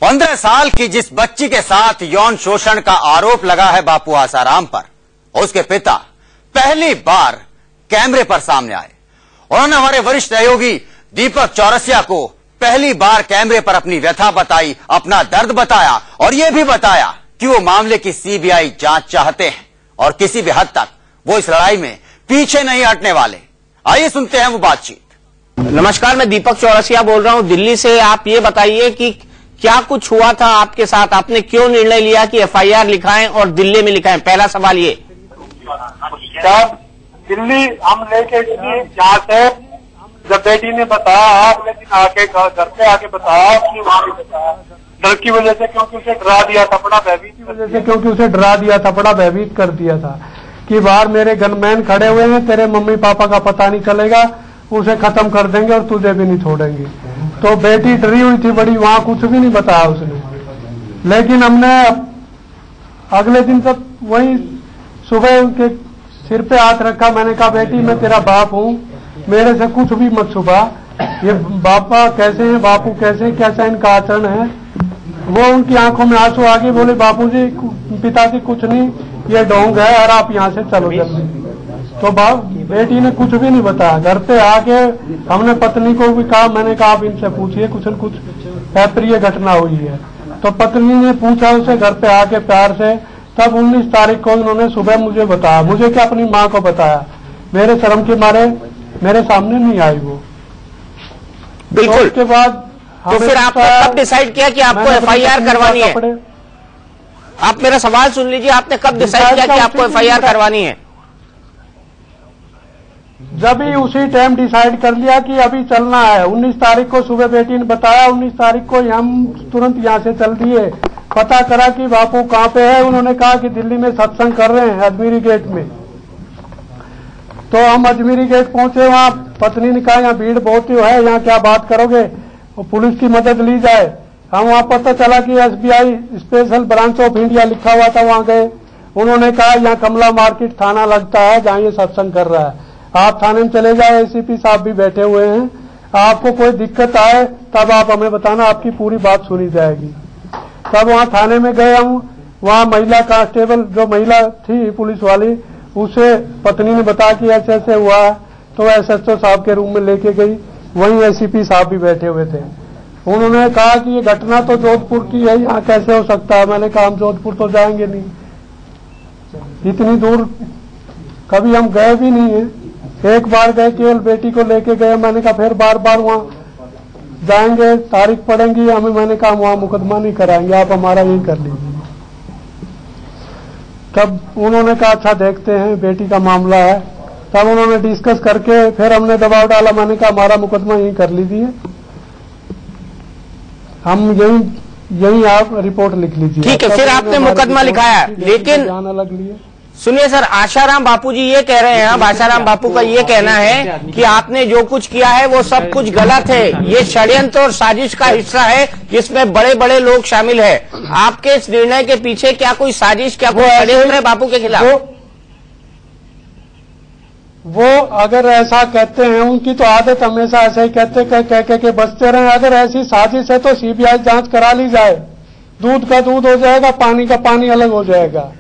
15 साल की जिस बच्ची के साथ यौन शोषण का आरोप लगा है बापू आसाराम पर, उसके पिता पहली बार कैमरे पर सामने आए। उन्होंने हमारे वरिष्ठ सहयोगी दीपक चौरसिया को पहली बार कैमरे पर अपनी व्यथा बताई, अपना दर्द बताया और यह भी बताया कि वो मामले की सीबीआई जांच चाहते हैं और किसी भी हद तक वो इस लड़ाई में पीछे नहीं हटने वाले। आइए सुनते हैं वो बातचीत। नमस्कार, मैं दीपक चौरसिया बोल रहा हूं दिल्ली से। आप ये बताइए कि क्या कुछ हुआ था आपके साथ, आपने क्यों निर्णय लिया कि एफआईआर लिखाएं और दिल्ली में लिखाएं? पहला सवाल ये। दिल्ली हम लेके यहाँ से जब बेटी ने बताया, अगले दिन आके घर पे आके बताया कि वहाँ भी बताया डर की वजह से, क्योंकि उसे डरा दिया था, बड़ा भयभीत की वजह से, क्योंकि उसे डरा दिया था, बड़ा भयभीत कर दिया था कि बाहर मेरे गनमैन खड़े हुए हैं, तेरे मम्मी पापा का पता नहीं चलेगा, उसे खत्म कर देंगे और तुझे भी नहीं छोड़ेंगे। तो बेटी डरी हुई थी बड़ी, वहां कुछ भी नहीं बताया उसने। लेकिन हमने अगले दिन तक वही सुबह उनके सिर पे हाथ रखा। मैंने कहा बेटी मैं तेरा बाप हूँ, मेरे से कुछ भी मत छुपा। ये बापा कैसे हैं, बापू कैसे, कैसा इनका आचरण है। वो उनकी आंखों में आंसू आ गए, बोले बापूजी पिताजी कुछ नहीं, ये ढोंग है और आप यहाँ से चलो जल्दी। तो बेटी ने कुछ भी नहीं बताया। घर पे आके हमने पत्नी को भी कहा, मैंने कहा आप इनसे पूछिए, कुछ न कुछ अप्रिय घटना हुई है। तो पत्नी ने पूछा उसे घर पे आके प्यार से, तब 19 तारीख को उन्होंने सुबह मुझे बताया। मुझे क्या, अपनी माँ को बताया। मेरे शर्म के मारे मेरे सामने नहीं आई वो। बिल्कुल। तो उसके बाद तो फिर आपने कब डिसाइड किया कि आपको एफआईआर करवानी है? आप मेरा सवाल सुन लीजिए, आपने कब डिसाइड किया कि आपको एफआईआर करवानी है? जब ही उसी टाइम डिसाइड कर लिया कि अभी चलना है। 19 तारीख को सुबह बेटी ने बताया, 19 तारीख को हम तुरंत यहाँ से चल दिए। पता करा कि बापू कहाँ पे है। उन्होंने कहा कि दिल्ली में सत्संग कर रहे हैं अजमेरी गेट में। तो हम अजमेरी गेट पहुंचे। वहाँ पत्नी ने कहा यहाँ भीड़ बहुत है, यहाँ क्या बात करोगे, पुलिस की मदद ली जाए। हम वहाँ पता चला कि SBI special branch of India लिखा हुआ था, वहाँ गए। उन्होंने कहा यहाँ कमला मार्केट थाना लगता है जहाँ ये सत्संग कर रहा है, आप थाने में चले जाए, ACP साहब भी बैठे हुए हैं, आपको कोई दिक्कत आए तब आप हमें बताना, आपकी पूरी बात सुनी जाएगी। तब वहाँ थाने में गए हम। वहाँ महिला कांस्टेबल जो महिला थी पुलिस वाली, उसे पत्नी ने बताया कि ऐसे ऐसे हुआ है। तो SHO साहब के रूम में लेके गई, वहीं ACP साहब भी बैठे हुए थे। उन्होंने कहा कि ये घटना तो जोधपुर की है, यहाँ कैसे हो सकता है। मैंने कहा हम जोधपुर तो जाएंगे नहीं, इतनी दूर कभी हम गए भी नहीं है। एक बार गए, केवल बेटी को लेके गए। मैंने कहा फिर बार बार वहाँ जाएंगे, तारीख पड़ेंगी हमें। मैंने कहा वहाँ मुकदमा नहीं कराएंगे, आप हमारा यही कर लीजिए। तब उन्होंने कहा अच्छा देखते हैं, बेटी का मामला है। तब उन्होंने डिस्कस करके फिर हमने दबाव डाला। मैंने कहा हमारा मुकदमा यही कर लीजिए, हम यही आप रिपोर्ट लिख लीजिए। ठीक है, फिर आपने मुकदमा लिखाया। लेकिन जाना लग लिए। सुनिए सर, आशाराम बापू जी ये कह रहे हैं, अब आशाराम बापू का ये कहना है कि आपने जो कुछ किया है वो सब कुछ गलत है, ये षड्यंत्र और साजिश का हिस्सा है जिसमें बड़े बड़े लोग शामिल है। आपके इस निर्णय के पीछे क्या कोई साजिश, क्या कोई षड्यंत्र है बापू के खिलाफ? वो अगर ऐसा कहते हैं, उनकी तो आदत हमेशा ऐसे ही कहते कह बचते रहे। अगर ऐसी साजिश है तो CBI जांच करा ली जाए, दूध का दूध हो जाएगा, पानी का पानी अलग हो जाएगा।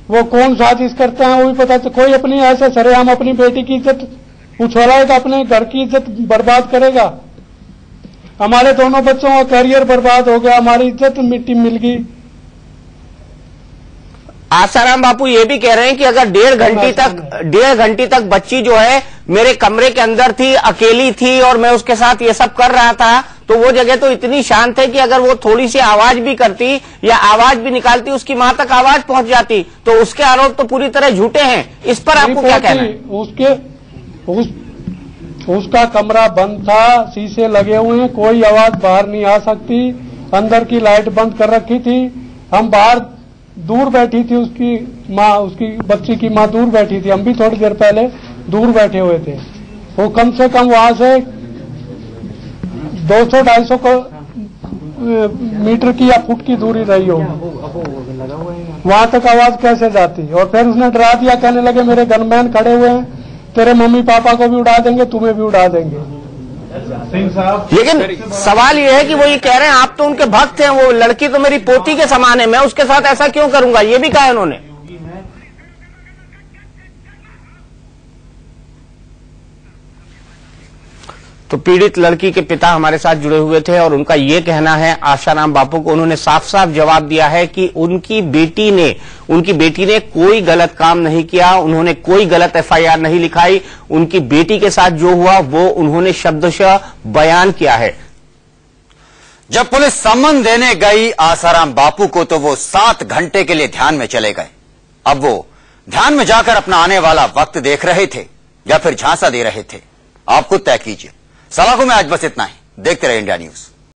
वो कौन साजिश करते हैं वो भी पता। तो कोई अपनी ऐसे सरेआम अपनी बेटी की इज्जत उछालेगा, अपने घर की इज्जत बर्बाद करेगा। हमारे दोनों बच्चों का करियर बर्बाद हो गया, हमारी इज्जत मिट्टी मिल गई। आसाराम बापू ये भी कह रहे हैं कि अगर 1.5 घंटे तक बच्ची जो है मेरे कमरे के अंदर थी, अकेली थी और मैं उसके साथ ये सब कर रहा था, तो वो जगह तो इतनी शांत है कि अगर वो थोड़ी सी आवाज भी करती या आवाज भी निकालती, उसकी मां तक आवाज पहुंच जाती। तो उसके आरोप तो पूरी तरह झूठे हैं। इस पर आपको क्या कहना है? उसका कमरा बंद था, शीशे लगे हुए हैं, कोई आवाज बाहर नहीं आ सकती। अंदर की लाइट बंद कर रखी थी। हम बाहर दूर बैठी थी, उसकी माँ, उसकी बच्ची की माँ दूर बैठी थी। हम भी थोड़ी देर पहले दूर बैठे हुए थे। वो कम से कम वहां से 200-250 मीटर की या फुट की दूरी रही होगी। वहां तक आवाज कैसे जाती? और फिर उसने डरा दिया, कहने लगे मेरे गनमैन खड़े हुए हैं, तेरे मम्मी पापा को भी उड़ा देंगे, तुम्हें भी उड़ा देंगे। सिंह साहब, लेकिन सवाल ये है कि वो ये कह रहे हैं आप तो उनके भक्त हैं, वो लड़की तो मेरी पोती के समान है, मैं उसके साथ ऐसा क्यों करूंगा, ये भी कहा है उन्होंने। तो पीड़ित लड़की के पिता हमारे साथ जुड़े हुए थे और उनका ये कहना है आशाराम बापू को, उन्होंने साफ साफ जवाब दिया है कि उनकी बेटी ने कोई गलत काम नहीं किया, उन्होंने कोई गलत एफआईआर नहीं लिखाई, उनकी बेटी के साथ जो हुआ वो उन्होंने शब्दशः बयान किया है। जब पुलिस सम्मन देने गई आसाराम बापू को तो वो 7 घंटे के लिए ध्यान में चले गए। अब वो ध्यान में जाकर अपना आने वाला वक्त देख रहे थे या फिर झांसा दे रहे थे, आप खुद तय कीजिए। सलाखों में आज बस इतना ही। देखते रहे इंडिया न्यूज।